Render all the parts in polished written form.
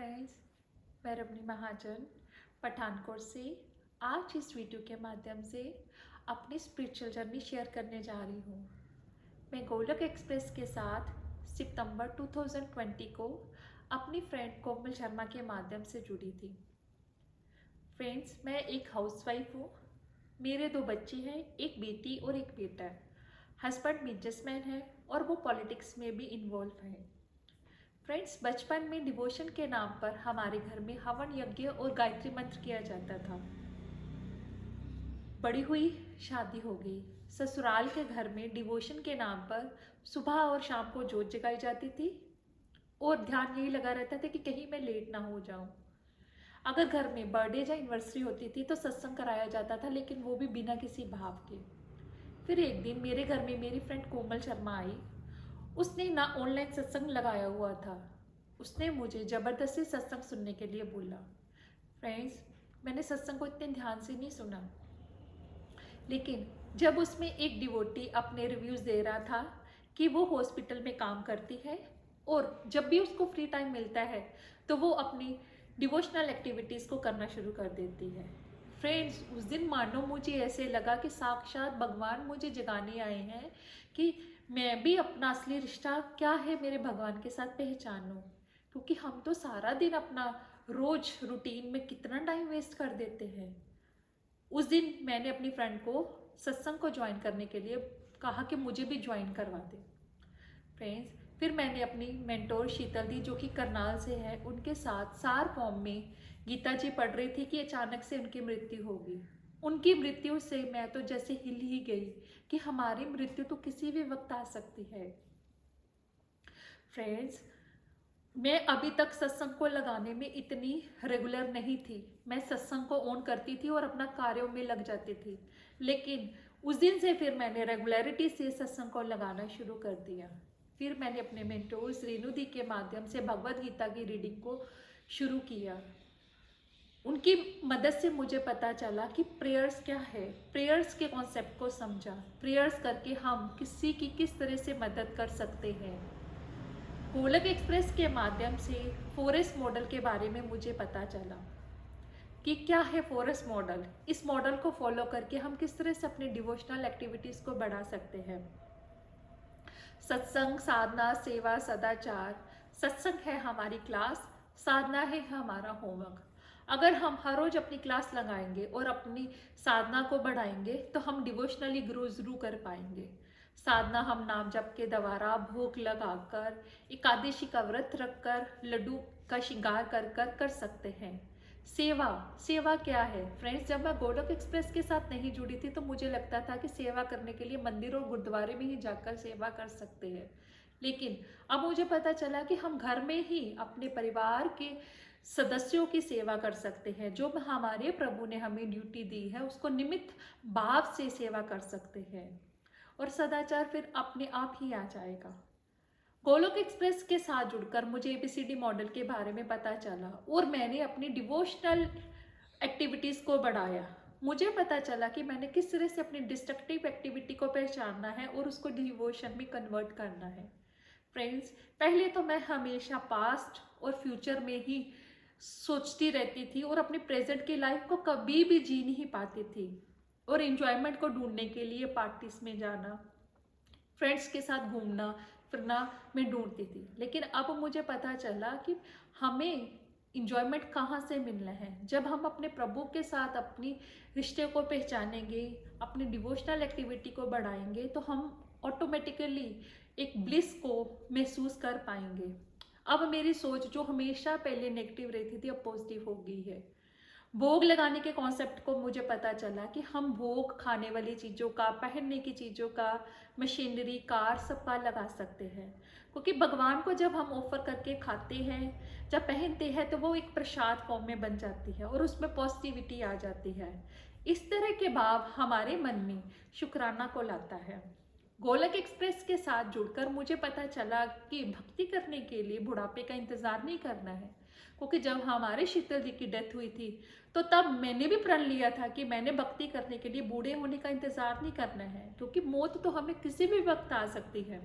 Friends, मैं रमनी महाजन पठानकोट से आज इस वीडियो के माध्यम से अपनी स्पिरिचुअल जर्नी शेयर करने जा रही हूँ। मैं गोलोक एक्सप्रेस के साथ सितंबर 2020 को अपनी फ्रेंड कोमल शर्मा के माध्यम से जुड़ी थी। फ्रेंड्स, मैं एक हाउसवाइफ हूँ। मेरे 2 बच्चे हैं, एक बेटी और एक बेटा है। हस्बैंड बिजनेसमैन है और वो पॉलिटिक्स में भी इन्वॉल्व है। फ्रेंड्स, बचपन में डिवोशन के नाम पर हमारे घर में हवन यज्ञ और गायत्री मंत्र किया जाता था। बड़ी हुई, शादी हो गई। ससुराल के घर में डिवोशन के नाम पर सुबह और शाम को जोत जगाई जाती थी और ध्यान यही लगा रहता था कि कहीं मैं लेट ना हो जाऊं। अगर घर में बर्थडे या एनिवर्सरी होती थी तो सत्संग कराया जाता था, लेकिन वो भी बिना किसी भाव के। फिर एक दिन मेरे घर में मेरी फ्रेंड कोमल शर्मा आई। उसने ना ऑनलाइन सत्संग लगाया हुआ था। उसने मुझे ज़बरदस्ती सत्संग सुनने के लिए बोला। फ्रेंड्स, मैंने सत्संग को इतने ध्यान से नहीं सुना, लेकिन जब उसमें एक डिवोटी अपने रिव्यूज़ दे रहा था कि वो हॉस्पिटल में काम करती है और जब भी उसको फ्री टाइम मिलता है तो वो अपनी डिवोशनल एक्टिविटीज़ को करना शुरू कर देती है। फ्रेंड्स, उस दिन मानो मुझे ऐसे लगा कि साक्षात भगवान मुझे जगाने आए हैं कि मैं भी अपना असली रिश्ता क्या है मेरे भगवान के साथ पहचानूं। क्योंकि हम तो सारा दिन अपना रोज रूटीन में कितना टाइम वेस्ट कर देते हैं। उस दिन मैंने अपनी फ्रेंड को सत्संग को ज्वाइन करने के लिए कहा कि मुझे भी ज्वाइन करवा दे। फ्रेंड्स, फिर मैंने अपनी मेंटोर शीतल दी, जो कि करनाल से है, उनके साथ सार फॉर्म में गीता जी पढ़ रही थी कि अचानक से उनकी मृत्यु होगी। उनकी मृत्यु से मैं तो जैसे हिल ही गई कि हमारी मृत्यु तो किसी भी वक्त आ सकती है। फ्रेंड्स, मैं अभी तक सत्संग को लगाने में इतनी रेगुलर नहीं थी। मैं सत्संग को ऑन करती थी और अपना कार्यों में लग जाती थी, लेकिन उस दिन से फिर मैंने रेगुलरिटी से सत्संग को लगाना शुरू कर दिया। फिर मैंने अपने मेंटोर्स रेणु दी के माध्यम से भगवद गीता की रीडिंग को शुरू किया। उनकी मदद से मुझे पता चला कि प्रेयर्स क्या है, प्रेयर्स के कॉन्सेप्ट को समझा, प्रेयर्स करके हम किसी की किस तरह से मदद कर सकते हैं। गोलोक एक्सप्रेस के माध्यम से फॉरेस्ट मॉडल के बारे में मुझे पता चला कि क्या है फॉरेस्ट मॉडल। इस मॉडल को फॉलो करके हम किस तरह से अपनी डिवोशनल एक्टिविटीज़ को बढ़ा सकते हैं। सत्संग, साधना, सेवा, सदाचार। सत्संग है हमारी क्लास, साधना है हमारा होमवर्क। अगर हम हर रोज अपनी क्लास लगाएंगे और अपनी साधना को बढ़ाएंगे तो हम डिवोशनली ग्रो जरूर कर पाएंगे। साधना हम नाम जप के द्वारा, भोग लगाकर, एकादशी का व्रत रखकर, लड्डू का श्रृंगार कर सकते हैं। सेवा, सेवा क्या है? फ्रेंड्स, जब मैं गोलोक एक्सप्रेस के साथ नहीं जुड़ी थी तो मुझे लगता था कि सेवा करने के लिए मंदिर और गुरुद्वारे में ही जाकर सेवा कर सकते हैं, लेकिन अब मुझे पता चला कि हम घर में ही अपने परिवार के सदस्यों की सेवा कर सकते हैं। जो हमारे प्रभु ने हमें ड्यूटी दी है उसको निमित्त भाव से सेवा कर सकते हैं और सदाचार फिर अपने आप ही आ जाएगा। गोलोक एक्सप्रेस के साथ जुड़कर मुझे ABCD मॉडल के बारे में पता चला और मैंने अपनी डिवोशनल एक्टिविटीज़ को बढ़ाया। मुझे पता चला कि मैंने किस तरह से अपनी डिस्ट्रक्टिव एक्टिविटी को पहचानना है और उसको डिवोशन में कन्वर्ट करना है। फ्रेंड्स, पहले तो मैं हमेशा पास्ट और फ्यूचर में ही सोचती रहती थी और अपनी प्रेजेंट की लाइफ को कभी भी जी नहीं पाती थी और एंजॉयमेंट को ढूंढने के लिए पार्टीज में जाना, फ्रेंड्स के साथ घूमना फिरना मैं ढूंढती थी। लेकिन अब मुझे पता चला कि हमें इंजॉयमेंट कहाँ से मिलना है। जब हम अपने प्रभु के साथ अपनी रिश्ते को पहचानेंगे, अपनी डिवोशनल एक्टिविटी को बढ़ाएंगे तो हम ऑटोमेटिकली एक ब्लिस को महसूस कर पाएंगे। अब मेरी सोच जो हमेशा पहले नेगेटिव रहती थी अब पॉजिटिव हो गई है। भोग लगाने के कॉन्सेप्ट को मुझे पता चला कि हम भोग खाने वाली चीज़ों का, पहनने की चीज़ों का, मशीनरी, कार सबका लगा सकते हैं, क्योंकि भगवान को जब हम ऑफर करके खाते हैं, जब पहनते हैं तो वो एक प्रसाद फॉर्म में बन जाती है और उसमें पॉजिटिविटी आ जाती है। इस तरह के भाव हमारे मन में शुक्राना को लाता है। गोलोक एक्सप्रेस के साथ जुड़कर मुझे पता चला कि भक्ति करने के लिए बुढ़ापे का इंतज़ार नहीं करना है, क्योंकि जब हमारे शीतल जी की डेथ हुई थी तो तब मैंने भी प्रण लिया था कि मैंने भक्ति करने के लिए बूढ़े होने का इंतज़ार नहीं करना है, क्योंकि मौत तो हमें किसी भी वक्त आ सकती है।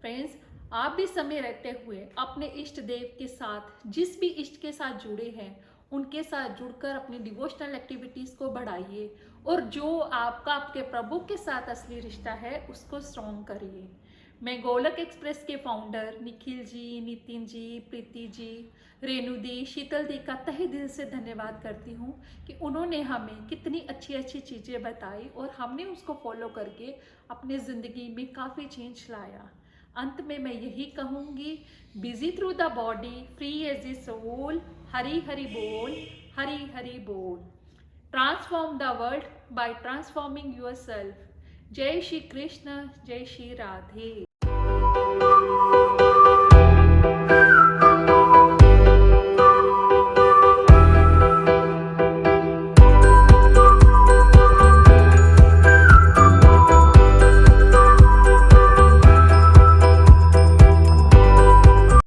फ्रेंड्स, आप भी समय रहते हुए अपने इष्ट देव के साथ, जिस भी इष्ट के साथ जुड़े हैं उनके साथ जुड़कर अपनी डिवोशनल एक्टिविटीज़ को बढ़ाइए और जो आपका आपके प्रभु के साथ असली रिश्ता है उसको स्ट्रॉन्ग करिए। मैं गोलक एक्सप्रेस के फाउंडर निखिल जी, नितिन जी, प्रीति जी, रेणु दी, शीतल दी का तहे दिल से धन्यवाद करती हूँ कि उन्होंने हमें कितनी अच्छी अच्छी चीज़ें बताई और हमने उसको फॉलो करके अपनी ज़िंदगी में काफ़ी चेंज लाया। अंत में मैं यही कहूँगी, busy through the body, free as a soul, Hari Hari बोल, हरी हरी बोल। Transform the world by transforming yourself. जय श्री कृष्ण, जय श्री राधे।